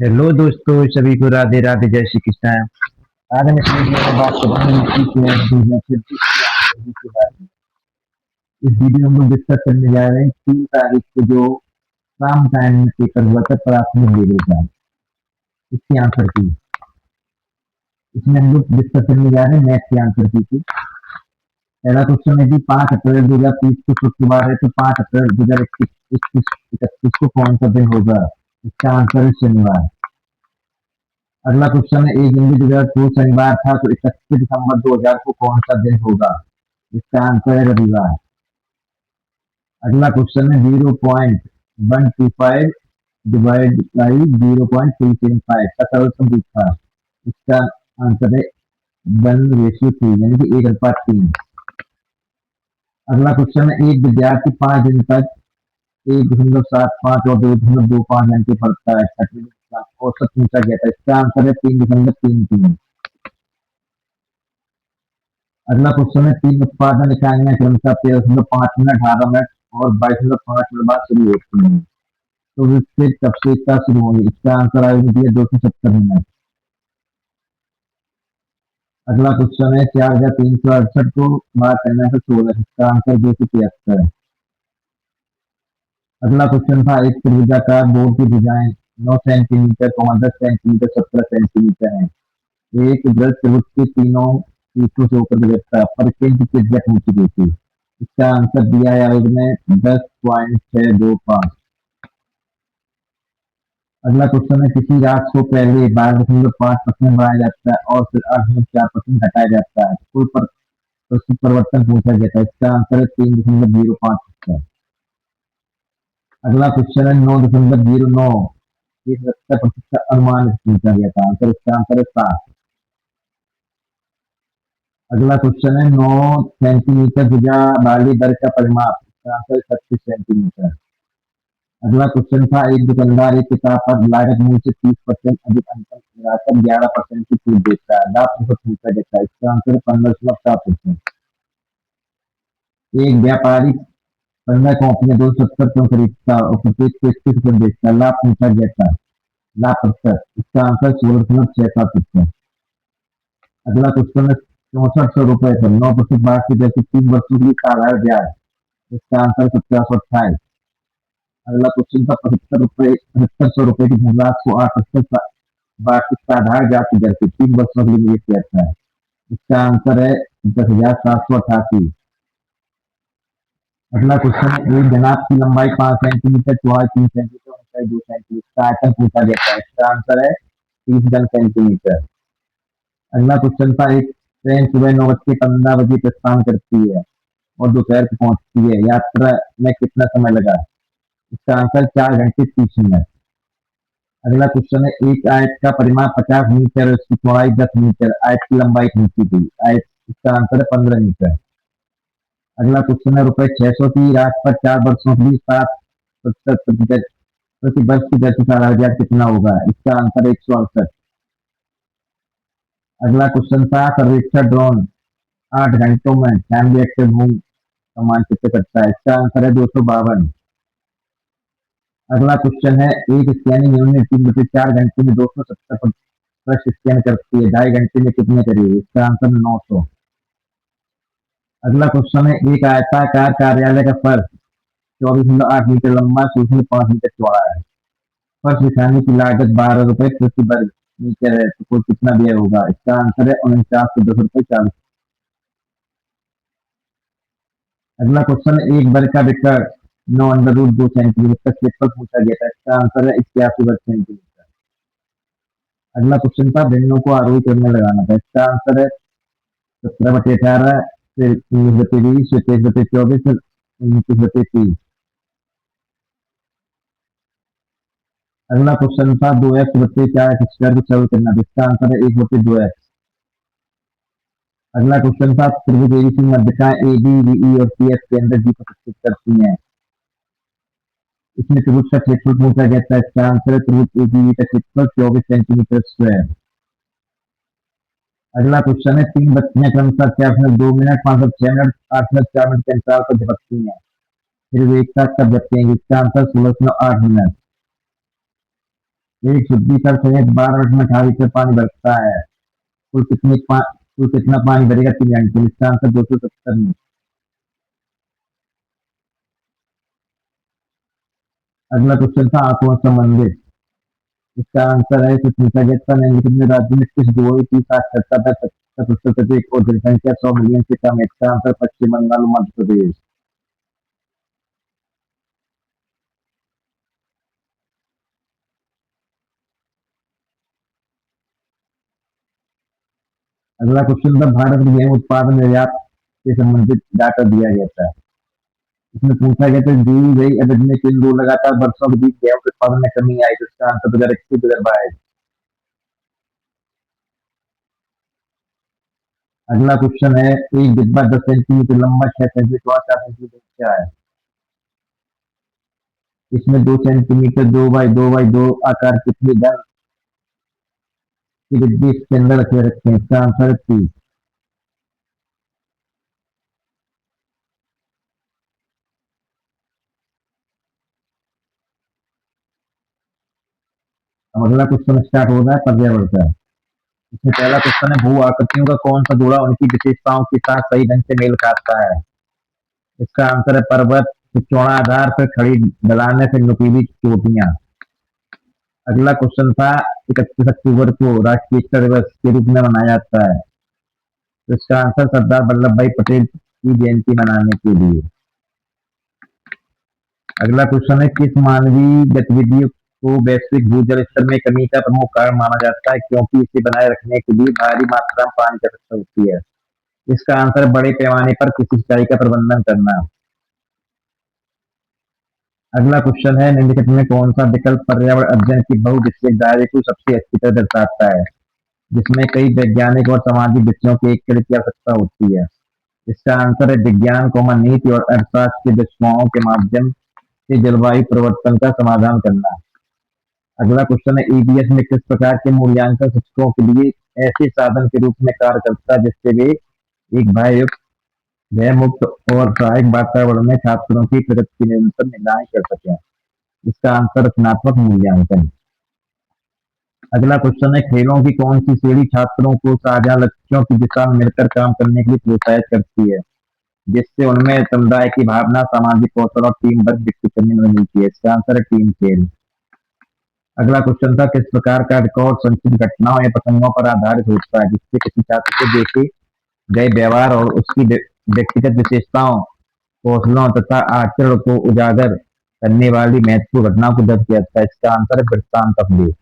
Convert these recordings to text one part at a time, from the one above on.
Hello दोस्तों, सभी को राधे राधे, जय श्री कृष्ण। आज हम इस वीडियो में बात करेंगे मिट्टी के 2026 की आंसर के बारे में। इस वीडियो में हम लोग डिस्कस करने जा रहे हैं 3 तारीख को जो शाम टाइम में पेपर हुआ था प्राथमिक लेवल का, इसकी आंसर की। इसमें हम लोग डिस्कस करने जा रहे हैं मैथ की आंसर की। पहला क्वेश्चन है कि 5 अप्रैल 2030 को शुक्रवार है, तो 5 अप्रैल 2031 को कौन सा दिन होगा? इसका आंसर है शनिवार। अगला क्वेश्चन है 1 जनवरी 2000 को शनिवार था, तो 31 दिसंबर 2000 को कौन सा दिन होगा? इसका आंसर है रविवार। अगला क्वेश्चन है 0.125 डिवाइड बाई 0.375 का सरल समरूपता। इसका आंसर है 1:3, यानी कि 1:3। अगला क्वेश्चन है एक विद्यार्थी 5 दिन तक 1.75 और 2.25 घंटे पढ़ता है, छठवीं का औसत पूछा गया था। इसका आंसर है 3.33। अगला क्वेश्चन है 3 उत्पादन इकाइयां क्रमशः 13.5 मिनट, 18 मिनट और 22.5 मिनट बाद शुरू होती हैं, तो इससे कब से इसका शुरू होगी? इसका आंसर आएगा दिया 270 मिनट। अगला क्वेश्चन है 4368 को बार करने से 16, इसका आंसर 273 है। अगला क्वेश्चन था एक त्रिभुजाकार बोर्ड की डिजाइन 9 सेंटीमीटर 10 सेंटीमीटर 17 सेंटीमीटर है। एक वृत्त त्रिभुज के तीनों पीछों से होकर गुजरता है, पर केंद्र की त्रिज्या पूछी गई थी। इसका आंसर दिया है आयोग ने 10.625। अगला क्वेश्चन है किसी राशि को पहले 12.5% बढ़ाया जाता है और फिर 8.4% घटाया जाता है, कुल पर प्रस्तुत परिवर्तन पूछा गया था। इसका आंसर है 3.05%। अगला क्वेश्चन है 9.09 एक 70% का अनुमान पूछा गया था, आंसर इसका आंसर है 7। अगला क्वेश्चन है 9 सेंटीमीटर भुजा वाली दर का परिमाप, इसका आंसर 36 सेंटीमीटर। अगला क्वेश्चन था एक दुकानदार एक किताब पर लागत मूल्य से 30% अधिक अंतर लगाकर 11% की छूट देता है, लाभ मुझे पूछा जाता है। इसका आंसर 15.7%। एक व्यापारी 15 कॉपियां 270 क्यों खरीदता और प्रत्येक को 21 बेचता है, लाभ पूछा जाता है, लाभ प्रतिशत। इसका आंसर 16.67%। अगला क्वेश्चन है 6400 रुपए पर 9% ब्याज की दर से 3 वर्षों के लिए साधारण ब्याज, इसका आंसर 1728। अगला क्वेश्चन था 7500 रुपए की धनराशि को 8% वार्षिक साधारण ब्याज की दर से 3 वर्षों के लिए निवेश किया जाता है, इसका आंसर है 10,788। अगला क्वेश्चन है एक जनाब की लंबाई 5 सेंटीमीटर, चौड़ाई 3 सेंटीमीटर, ऊंचाई 2 सेंटीमीटर, इसका आयतन पूछा जाता है। इसका आंसर है 30 घन सेंटीमीटर। अगला क्वेश्चन था एक ट्रेन सुबह 9:15 प्रस्थान करती है और दोपहर को पहुंचती है, यात्रा में कितना समय लगा? इसका आंसर 4 घंटे 30 मिनट। अगला क्वेश्चन है एक आयत का परिमाप 50 मीटर और इसकी चौड़ाई 10 मीटर, आयत की लंबाई खींची गई, आयत इसका आंसर है 15 मीटर। अगला क्वेश्चन है ₹600 की राशि पर 4 वर्षों के लिए 7% प्रति वर्ष की दर से साधारण ब्याज कितना होगा? इसका आंसर 168। अगला क्वेश्चन था सर्वेक्षण ड्रोन 8 घंटों में टाइम रिएक्टर मूव का मानचित्र करता है, इसका आंसर है 252। अगला क्वेश्चन है एक स्कैनिंग यूनिट 3/4 घंटे में 270 पृष्ठ स्कैन करती है, 2.5 घंटे में कितने करेगी? इसका आंसर 900। अगला क्वेश्चन है एक आयताकार कार्यालय का फर्श 24.8 मीटर लंबा 0.5 मीटर चौड़ा है, फर्श बिछाने की लागत ₹12 प्रति वर्ग मीटर है, तो कुल कितना व्यय होगा? इसका आंसर है 4910 रुपये 40। अगला क्वेश्चन है एक वर्ग का विकर्ण 9√2 सेंटीमीटर का क्षेत्रफल पूछा गया था, इसका आंसर है 81 वर्ग सेंटीमीटर। अगला क्वेश्चन था भिन्नों को आरोही क्रम में लगाना था, इसका आंसर है 17/18, फिर 19/20, फिर 23/24, फिर 29/30। अगला क्वेश्चन था 2x/4x² को सरल करना, जिसका आंसर है 1/2x। अगला क्वेश्चन था त्रिभुज एबीसी मध्यकाएं AB, BE और CF केंद्र जी को प्रस्तुत करती हैं, इसमें त्रिभुज का क्षेत्रफल पूछा गया था। इसका आंसर है त्रिभुज ABE का क्षेत्रफल 24 सेंटीमीटर स्क्वायर। अगला क्वेश्चन है तीन बच्चियां क्रमशः 4.2 मिनट 5.6 मिनट 8.4 मिनट के अंतराल पर झपकती हैं, फिर वे एक साथ कब झपकेंगी? इसका आंसर 16.8 मिनट। एक शुद्धिकर संयंत्र 12 मिनट में 18 लीटर पानी भरता है। कुल कितना पानी भरेगा 3 घंटे में? इसका आंसर 270 में। अगला क्वेश्चन था आंकड़ों से संबंधित। इसका आंसर है कुछ पूछा गया था निम्नलिखित में राज्य में किस जोड़ी की साक्षरता दर 70% से अधिक और जनसंख्या 100 मिलियन से कम है? इसका आंसर पश्चिम बंगाल और मध्य प्रदेश। अगला क्वेश्चन था भारत में गेहूं उत्पादन निर्यात से संबंधित डाटा दिया गया था। इसमें पूछा गया था दी गई अवधि में किन दो लगातार वर्षों के बीच गेहूं के उत्पादन में कमी आई? तो इसका आंसर 2021 2022। अगला क्वेश्चन है एक डिब्बा 10 सेंटीमीटर लंबा 6 सेंटीमीटर चौड़ा 4 सेंटीमीटर ऊंचा है। इसमें 2 सेंटीमीटर 2 बाई 2 आकार कितने घन की डिब्बी इसके अंदर रखे हैं? इसका आंसर है 30। अब अगला क्वेश्चन स्टार्ट हो रहा है पर्यावरण का। इसमें पहला क्वेश्चन है भू आकृतियों का कौन सा जोड़ा उनकी विशेषताओं के साथ सही ढंग से मेल खाता है? इसका आंसर है पर्वत, फिर चौड़ा आधार, फिर खड़ी ढलानें, फिर नुकीली चोटियां। अगला क्वेश्चन था 31 अक्टूबर को राष्ट्रीय एकता दिवस के रूप में मनाया जाता है। तो इसका आंसर सरदार वल्लभ भाई पटेल की जयंती मनाने के लिए। अगला क्वेश्चन है किस मानवीय गतिविधि को वैश्विक भूजल स्तर में कमी का प्रमुख कारण माना जाता है क्योंकि इसे बनाए रखने के लिए भारी मात्रा में पानी की आवश्यकता होती है? इसका आंसर बड़े पैमाने पर कृषि सिंचाई का प्रबंधन करना। अगला क्वेश्चन है निम्नलिखित में कौन सा विकल्प पर्यावरण अध्ययन की बहुविषयक दायरे को सबसे अच्छी तरह दर्शाता है जिसमें कई वैज्ञानिक और सामाजिक विषयों के एक की आवश्यकता होती है? इसका आंसर है विज्ञान नीति और अर्थशास्त्र के दक्षताओं के माध्यम से जलवायु परिवर्तन का समाधान करना। अगला क्वेश्चन है ईबीएस में किस प्रकार के मूल्यांकन शिक्षकों के लिए ऐसे साधन के रूप में कार्य करता है जिससे वे एक भयमुक्त और सहायक वातावरण में छात्रों की प्रगति की निरंतर निगरानी कर सकें? इसका आंसर रचनात्मक मूल्यांकन। अगला क्वेश्चन है खेलों की कौन सी श्रेणी छात्रों को साझा लक्ष्यों की दिशा में मिलकर काम करने के लिए प्रोत्साहित करती है जिससे उनमें समुदाय की भावना, सामाजिक कौशल और टीम वर्क विकसित करने में मिलती है? इसका आंसर है टीम खेल। अगला क्वेश्चन था किस प्रकार का रिकॉर्ड संचित घटनाओं या प्रसंगों पर आधारित होता है जिससे किसी छात्र को देखे गए व्यवहार और उसकी व्यक्तिगत विशेषताओं, कौशलों तथा आचरण को उजागर करने वाली महत्वपूर्ण घटनाओं को दर्ज किया जाता है? इसका आंसर है वृत्तांत अभिलेख।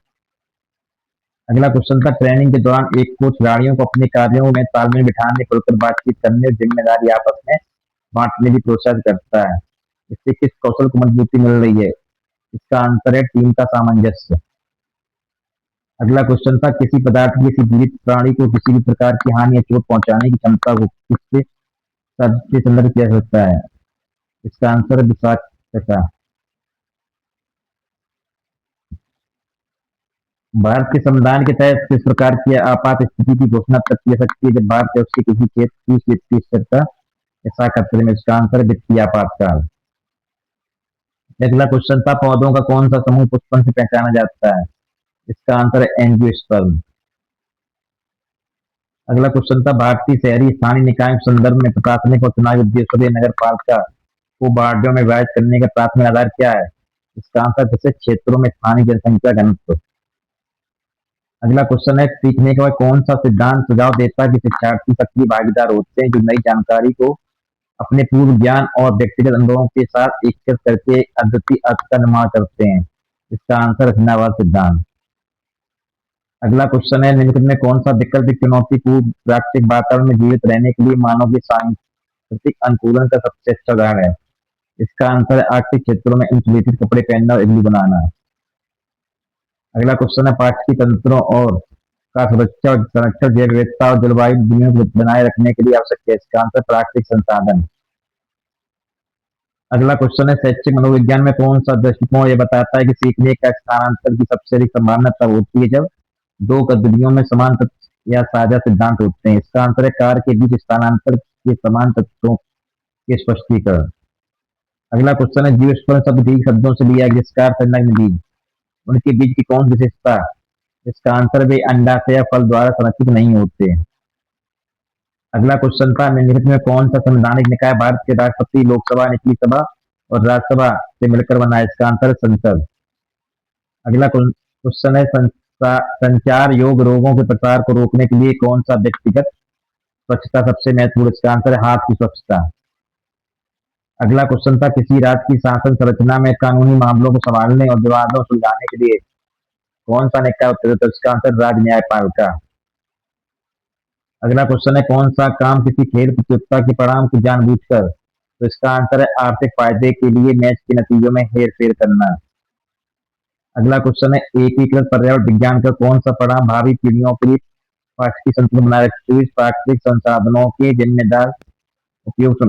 अगला क्वेश्चन था ट्रेनिंग के दौरान एक कोच खिलाड़ियों को अपने कार्यों में तालमेल बिठाने, खुलकर बातचीत करने, जिम्मेदारी आपस में बांटने की प्रोत्साहित करता है। इससे किस कौशल को मजबूती मिल रही है? इसका आंसर है टीम का सामंजस्य। अगला क्वेश्चन था किसी पदार्थ की किसी जीवित प्राणी को किसी भी प्रकार की हानि या चोट पहुंचाने की क्षमता को किससे शब्द से संदर्भित किया जा सकता है? इसका आंसर है विषाक्तता। भारत के संविधान के तहत किस प्रकार की आपात स्थिति की घोषणा तब की जा सकती है जब भारत या उसके किसी क्षेत्र की वित्तीय स्थिरता या खतरे में? इसका आंसर है वित्तीय आपातकाल। अगला क्वेश्चन था पौधों का कौन सा समूह पुष्पन से पहचाना जाता है? इसका आंसर है एंजियोस्पर्म। अगला क्वेश्चन था भारतीय शहरी स्थानीय निकाय के संदर्भ में प्रशासनिक और चुनावी उद्देश्यों से नगर पालिका को वार्डों में विभाजित करने का प्राथमिक आधार क्या है? इसका आंसर विशिष्ट क्षेत्रों में स्थानीय जनसंख्या घनत्व। अगला क्वेश्चन है सीखने के बाद कौन सा सिद्धांत सुझाव देता है कि शिक्षार्थी सक्रिय भागीदार होते हैं जो नई जानकारी को अपने पूर्व ज्ञान और व्यक्तिगत अनुभवों के साथ एकीकृत करके एक अद्वितीय अर्थ का निर्माण करते हैं? इसका आंसर रचनावाद सिद्धांत। अगला क्वेश्चन है निम्नलिखित में कौन सा विकल्प एक चुनौतीपूर्ण प्राकृतिक वातावरण में जीवित रहने के लिए मानव के सांस्कृतिक अनुकूलन का सबसे अच्छा उदाहरण है? इसका आंसर है आर्कटिक क्षेत्रों में इंसुलेटेड कपड़े पहनना और इग्लू बनाना। अगला क्वेश्चन है पारिस्थितिक तंत्रों और का सुरक्षा और संरक्षण जैव विविधता और जलवायु दुनिया को बनाए रखने के लिए आवश्यक है? इसका आंसर प्राकृतिक संसाधन। अगला क्वेश्चन है शैक्षिक मनोविज्ञान में कौन सा दृष्टिकोण यह बताता है कि सीखने का स्थानांतर की सबसे अधिक संभावना तब होती है जब दो गतिविधियों में समान तत्व या साझा सिद्धांत होते हैं? इसका आंसर है कार्य के बीच स्थानांतर के समान तत्वों के स्पष्टीकरण। अगला क्वेश्चन है जीवस्पर्म शब्द ग्रीक शब्दों से लिया है जिसका अर्थ है नग्न जीव। उनके बीज की कौन विशेषता? इसका आंसर वे अंडाशय या फल द्वारा संरक्षित नहीं होते। अगला क्वेश्चन था, निम्नलिखित में कौन सा संवैधानिक निकाय भारत के राष्ट्रपति, लोकसभा, निचली सभा और राज्यसभा से मिलकर बना है? इसका आंसर है संसद। अगला क्वेश्चन है, संचार योग रोगों के प्रसार को रोकने के लिए कौन सा व्यक्तिगत स्वच्छता सबसे महत्वपूर्ण? इसका आंसर है हाथ की स्वच्छता। अगला क्वेश्चन था, किसी राज्य की शासन संरचना में कानूनी मामलों को संभालने और विवादों को सुलझाने के लिए कौन सा निकाय उपयुक्त है? इसका आंसर राज्य न्यायपालिका। अगला क्वेश्चन है, कौन सा काम किसी खेल प्रतियोगिता के परिणाम को जानबूझकर? तो इसका आंसर है आर्थिक फायदे के लिए मैच के नतीजों में हेरफेर करना। अगला क्वेश्चन है, एकीकृत पर्यावरण विज्ञान का कौन सा परिणाम भावी पीढ़ियों के लिए पारिस्थितिक संतुलन बनाए रखते हुए प्राकृतिक संसाधनों के जिम्मेदार उपयोग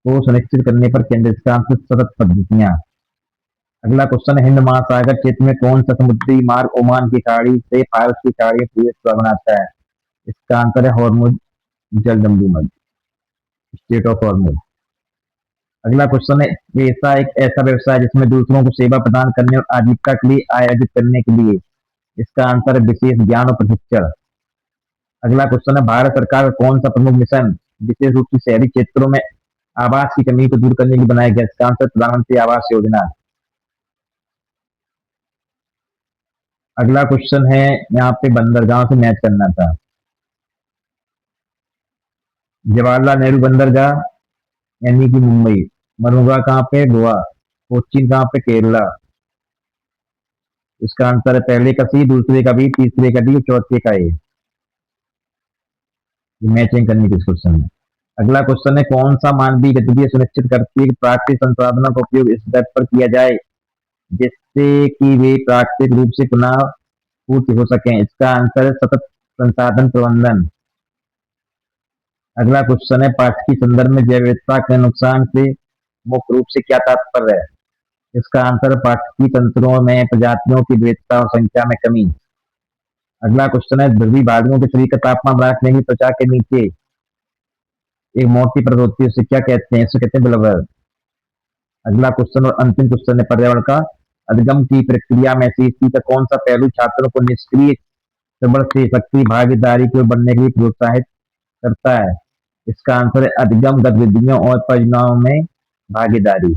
को सुनिश्चित करने पर केंद्रित? इसका आंसर सतत पद्धतियां। अगला क्वेश्चन है, हिंद महासागर क्षेत्र में कौन सा समुद्री मार्ग ओमान की खाड़ी से फारस की खाड़ी में प्रवेश बनाता है? इसका आंसर है हॉर्मुज जलदंडू मध्य, स्टेट ऑफ हॉर्मुज। अगला क्वेश्चन है, एक ऐसा व्यवसाय जिसमें दूसरों को सेवा प्रदान करने और आजीविका के लिए आय अर्जित करने के लिए? इसका आंसर है विशेष ज्ञान और प्रशिक्षण। अगला क्वेश्चन है, भारत सरकार का कौन सा प्रमुख मिशन विशेष रूप से शहरी क्षेत्रों में आवास की कमी को दूर करने के लिए बनाया गया? इसका आंसर प्रधानमंत्री आवास योजना। अगला क्वेश्चन है, यहाँ पे बंदरगाह से मैच करना था। जवाहरलाल नेहरू बंदरगाह यानी कि मुंबई, मरुगा कहाँ पे? गोवा, कोच्चि कहाँ पे? केरला। इसका आंसर है पहले का सी, दूसरे का बी, तीसरे का डी, चौथे का ए। मैचिंग करनी थी इस क्वेश्चन में। अगला क्वेश्चन है, कौन सा मानवीय गतिविधि सुनिश्चित करती है कि प्राकृतिक संसाधनों का उपयोग इस दर पर किया जाए जिससे कि वे प्राकृतिक रूप से पुनः पूर्ति हो सकें? इसका आंसर है सतत संसाधन प्रबंधन। अगला क्वेश्चन है, पारिस्थितिकी संदर्भ में जैव विविधता के नुकसान से मुख्य रूप से क्या तात्पर्य है? इसका आंसर है पारिस्थितिकी तंत्रों में प्रजातियों की विविधता और संख्या में कमी। अगला क्वेश्चन है, ध्रुवीय भालुओं के शरीर का तापमान बनाए रखने की त्वचा के नीचे एक मोटी परत होती है, उसे क्या कहते हैं? इसे कहते हैं ब्लबर। अगला क्वेश्चन और अंतिम क्वेश्चन है पर्यावरण का, अधिगम की प्रक्रिया में सीसी का कौन सा पहलू छात्रों को निष्क्रिय श्रवण से सक्रिय भागीदारी की ओर बढ़ने के लिए प्रोत्साहित करता है? इसका आंसर है अधिगम गतिविधियों और परियोजनाओं में भागीदारी।